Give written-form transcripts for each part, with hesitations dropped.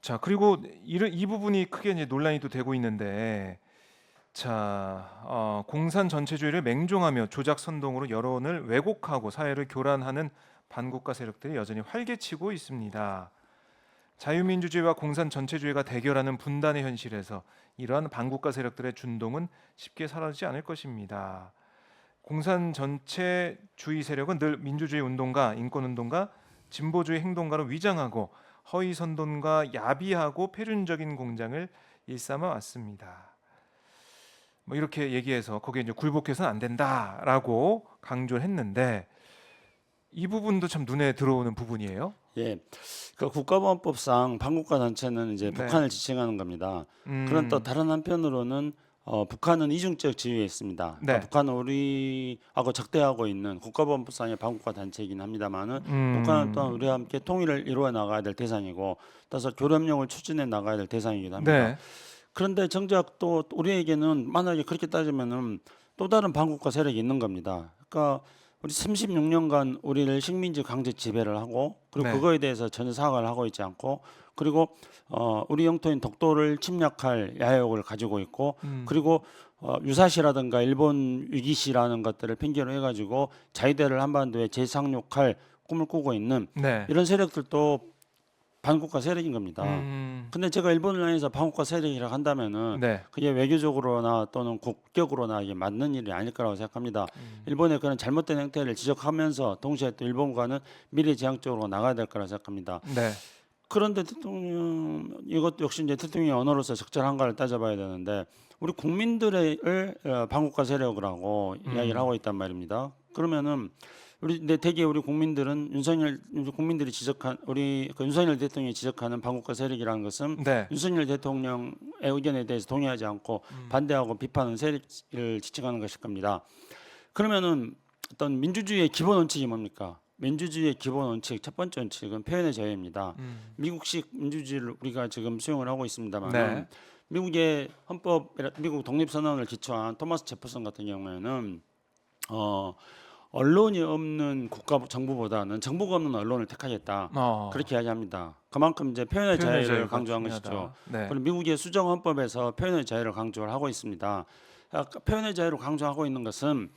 자, 그리고 이 부분이 크게 이제 논란이 또 되고 있는데, 자, 공산 전체주의를 맹종하며 조작 선동으로 여론을 왜곡하고 사회를 교란하는 반국가 세력들이 여전히 활개치고 있습니다. 자유민주주의와 공산 전체주의가 대결하는 분단의 현실에서 이러한 반국가 세력들의 준동은 쉽게 사라지지 않을 것입니다. 공산 전체주의 세력은 늘 민주주의 운동가, 인권 운동가, 진보주의 행동가로 위장하고 허위 선동과 야비하고 패륜적인 공장을 일삼아 왔습니다. 뭐 이렇게 얘기해서 거기에 이제 굴복해서는 안 된다라고 강조를 했는데, 이 부분도 참 눈에 들어오는 부분이에요. 예, 그 국가보안법상 반국가 단체는 이제 네. 북한을 지칭하는 겁니다. 그런 또 다른 한편으로는 북한은 이중적 지위에 있습니다. 그러니까 네. 북한은 우리하고 적대하고 있는 국가보안법상의 반국가 단체이긴 합니다만은 북한은 또한 우리와 함께 통일을 이루어 나가야 될 대상이고 따라서 교류협력을 추진해 나가야 될 대상이기도 합니다. 네. 그런데 정작 또 우리에게는 만약에 그렇게 따지면은 또 다른 반국가 세력이 있는 겁니다. 그러니까 우리 36년간 우리를 식민지 강제 지배를 하고 그리고 네. 그거에 대해서 전혀 사과를 하고 있지 않고 그리고 우리 영토인 독도를 침략할 야욕을 가지고 있고 그리고 유사시라든가 일본 위기시라는 것들을 핑계로 해가지고 자위대를 한반도에 재상륙할 꿈을 꾸고 있는 네. 이런 세력들도 반국가 세력인 겁니다. 근데 제가 일본을 향해서 반국가 세력이라고 한다면은 네. 그게 외교적으로나 또는 국격으로나 이게 맞는 일이 아닐 거라고 생각합니다. 일본의 그런 잘못된 행태를 지적하면서 동시에 또 일본과는 미래지향적으로 나가야 될 거라고 생각합니다. 네. 그런데 대통령 이것 역시 이제 대통령의 언어로서 적절한가를 따져봐야 되는데 우리 국민들을 반국가 세력이라고 이야기를 하고 있단 말입니다. 그러면은 근데 대개 우리 국민들은 국민들이 지적한 우리 그 윤석열 대통령이 지적하는 반국가 세력이라는 것은 네. 윤석열 대통령의 의견에 대해서 동의하지 않고 반대하고 비판하는 세력을 지칭하는 것일 겁니다. 그러면은 어떤 민주주의의 기본 원칙이 뭡니까? 민주주의의 기본 원칙 첫 번째 원칙은 표현의 자유입니다. 미국식 민주주의를 우리가 지금 수용을 하고 있습니다만 네. 미국의 헌법, 미국 독립선언을 기초한 토마스 제퍼슨 같은 경우에는 언론이 없는 국가 정부보다는 정부가 없는 언론을 택하겠다. 그렇게 이야기합니다. 그만큼 이제 표현의 자유를 강조한 중요하다. 것이죠. 네. 그리고 미국의 수정 헌법에서 표현의 자유를 강조를 하고 있습니다. 표현의 자유를 강조하고 있는 것은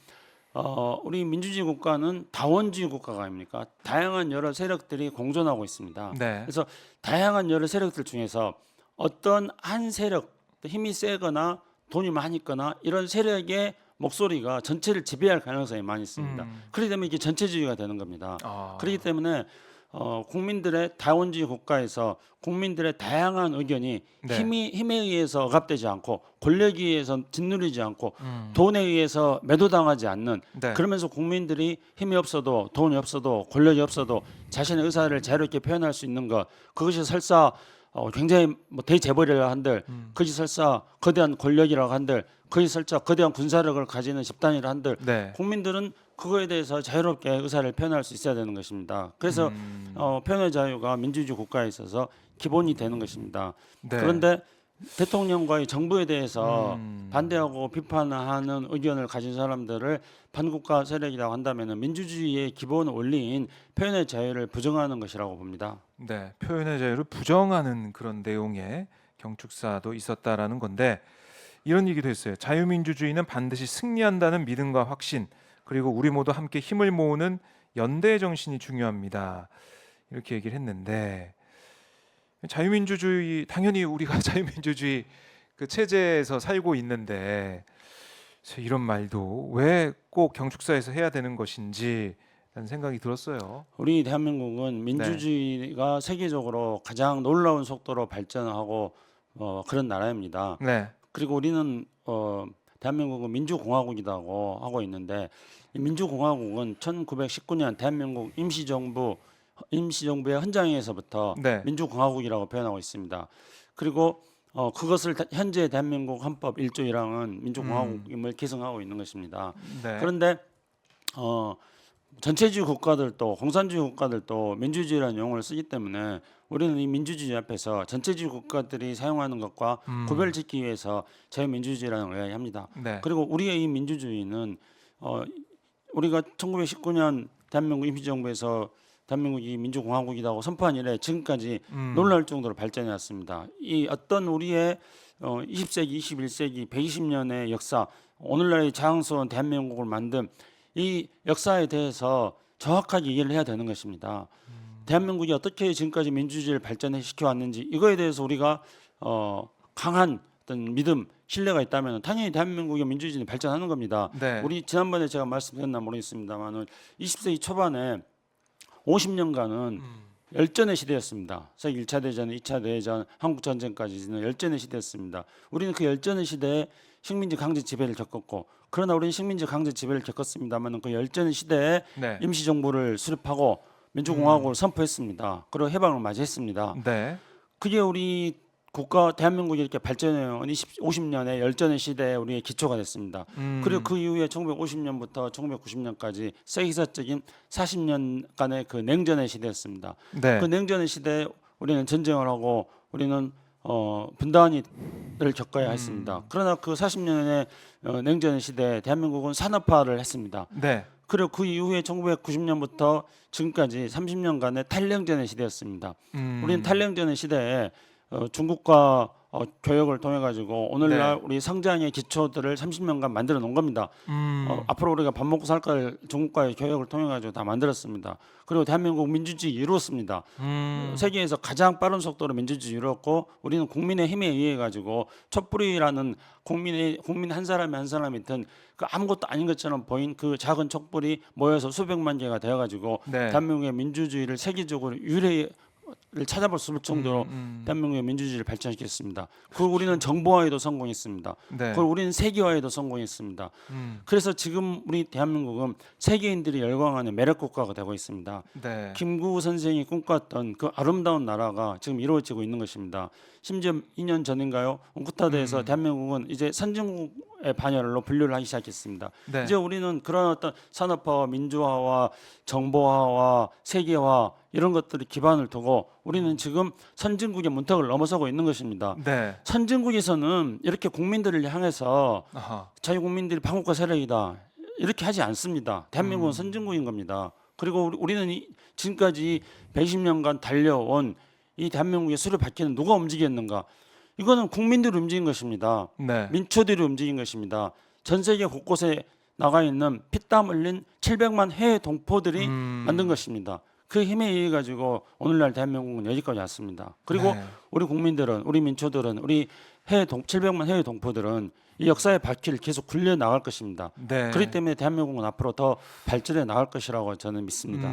우리 민주주의 국가는 다원주의 국가가 아닙니까? 다양한 여러 세력들이 공존하고 있습니다. 네. 그래서 다양한 여러 세력들 중에서 어떤 한 세력, 힘이 세거나 돈이 많이 있거나 이런 세력의 목소리가 전체를 지배할 가능성이 많이 있습니다. 그렇기 때문에 이게 전체주의가 되는 겁니다. 그렇기 때문에 국민들의 다원주의 국가에서 국민들의 다양한 의견이 네. 힘에 의해서 억압되지 않고 권력에 의해서 짓누르지 않고 돈에 의해서 매도당하지 않는 네. 그러면서 국민들이 힘이 없어도 돈이 없어도 권력이 없어도 자신의 의사를 자유롭게 표현할 수 있는 것 그것이 설사 굉장히 뭐 대재벌이라 한들 그것이 설사 거대한 권력이라고 한들 그것이 설사 거대한 군사력을 가지는 집단이라 한들 네. 국민들은 그거에 대해서 자유롭게 의사를 표현할 수 있어야 되는 것입니다. 그래서 표현의 자유가 민주주의 국가에 있어서 기본이 되는 것입니다. 네. 그런데 대통령과의 정부에 대해서 반대하고 비판하는 의견을 가진 사람들을 반국가 세력이라고 한다면 민주주의의 기본 원리인 표현의 자유를 부정하는 것이라고 봅니다. 네. 표현의 자유를 부정하는 그런 내용의 경축사도 있었다라는 건데, 이런 얘기도 했어요. 자유민주주의는 반드시 승리한다는 믿음과 확신, 그리고 우리 모두 함께 힘을 모으는 연대의 정신이 중요합니다. 이렇게 얘기를 했는데, 자유민주주의, 당연히 우리가 자유민주주의 그 체제에서 살고 있는데 이런 말도 왜 꼭 경축사에서 해야 되는 것인지 라는 생각이 들었어요. 우리 대한민국은 민주주의가 세계적으로 가장 놀라운 속도로 발전하고 그런 나라입니다. 네. 그리고 우리는 대한민국은 민주공화국이라고 하고 있는데 이 민주공화국은 1919년 대한민국 임시정부의 헌장에서부터 네. 민주공화국이라고 표현하고 있습니다. 그리고 그것을 현재 대한민국 헌법 1조 1항은 민주공화국임을 계승하고 있는 것입니다. 네. 그런데 전체주의 국가들도 공산주의 국가들도 민주주의라는 용어를 쓰기 때문에 우리는 이 민주주의 앞에서 전체주의 국가들이 사용하는 것과 구별짓기 위해서 자유민주주의라는 걸 이야기합니다. 네. 그리고 우리의 이 민주주의는 우리가 1919년 대한민국 임시정부에서 대한민국이 민주공화국이라고 선포한 이래 지금까지 음. 놀랄 정도로 발전해 왔습니다. 이 어떤 우리의 20세기, 21세기, 120년의 역사, 오늘날의 자랑스러운 대한민국을 만든 이 역사에 대해서 정확하게 이해를 해야 되는 것입니다. 대한민국이 어떻게 지금까지 민주주의를 발전시켜 왔는지 이거에 대해서 우리가 강한 어떤 믿음, 신뢰가 있다면 당연히 대한민국의 민주주의는 발전하는 겁니다. 네. 우리 지난번에 제가 말씀드렸나 모르겠습니다만 20세기 초반에 50년간은 열전의 시대였습니다. 세계 1차 대전, 2차 대전, 한국 전쟁까지는 열전의 시대였습니다. 우리는 그 열전의 시대에 식민지 강제 지배를 겪었고, 그러나 우리는 식민지 강제 지배를 겪었습니다만 그 열전의 시대에 네. 임시정부를 수립하고 민주공화국을 선포했습니다. 그리고 해방을 맞이했습니다. 네. 그게 우리 국가 대한민국이 이렇게 발전해온 50년의 열전의 시대에 우리의 기초가 됐습니다. 그리고 그 이후에 1950년부터 1990년까지 세계사적인 40년간의 그 냉전의 시대였습니다. 네. 그 냉전의 시대에 우리는 전쟁을 하고 우리는 분단을 겪어야 했습니다. 그러나 그 40년의 냉전의 시대에 대한민국은 산업화를 했습니다. 네. 그리고 그 이후에 1990년부터 지금까지 30년간의 탈냉전의 시대였습니다. 우리는 탈냉전의 시대에 중국과 교역을 통해 가지고 오늘날 네. 우리 성장의 기초들을 30년간 만들어 놓은 겁니다. 앞으로 우리가 밥 먹고 살 걸 중국과의 교역을 통해 가지고 다 만들었습니다. 그리고 대한민국 민주주의 이루었습니다. 세계에서 가장 빠른 속도로 민주주의 이루었고 우리는 국민의 힘에 의해 가지고 촛불이라는 국민 한 사람이 한 사람이 든 그 아무것도 아닌 것처럼 보인 그 작은 촛불이 모여서 수백만 개가 되어 가지고 네. 대한민국의 민주주의를 세계적으로 유례를 찾아볼 수 없을 정도로 대한민국의 민주주의를 발전시켰습니다. 그리고 우리는 정보화에도 성공했습니다. 네. 그리고 우리는 세계화에도 성공했습니다. 그래서 지금 우리 대한민국은 세계인들이 열광하는 매력 국가가 되고 있습니다. 네. 김구 선생이 꿈꿨던 그 아름다운 나라가 지금 이루어지고 있는 것입니다. 심지어 2년 전인가요? 옹쿠타드에서 대한민국은 이제 선진국의 반열로 분류를 하기 시작했습니다. 네. 이제 우리는 그런 어떤 산업화와 민주화와 정보화와 세계화 이런 것들이 기반을 두고 우리는 지금 선진국의 문턱을 넘어서고 있는 것입니다. 네. 선진국에서는 이렇게 국민들을 향해서 아하. 자유국민들이 반국가 세력이다 이렇게 하지 않습니다. 대한민국은 선진국인 겁니다. 그리고 우리는 지금까지 120년간 달려온 이 대한민국의 수를 받기는 누가 움직였는가? 이거는 국민들이 움직인 것입니다. 네. 민초들이 움직인 것입니다. 전 세계 곳곳에 나가 있는 피땀 흘린 700만 해외 동포들이 만든 것입니다. 그 힘에 의해 가지고 오늘날 대한민국은 여기까지 왔습니다. 그리고 네. 우리 국민들은, 우리 민초들은, 우리 700만 해외 동포들은 이 역사의 바퀴를 계속 굴려 나갈 것입니다. 네. 그렇기 때문에 대한민국은 앞으로 더 발전해 나갈 것이라고 저는 믿습니다.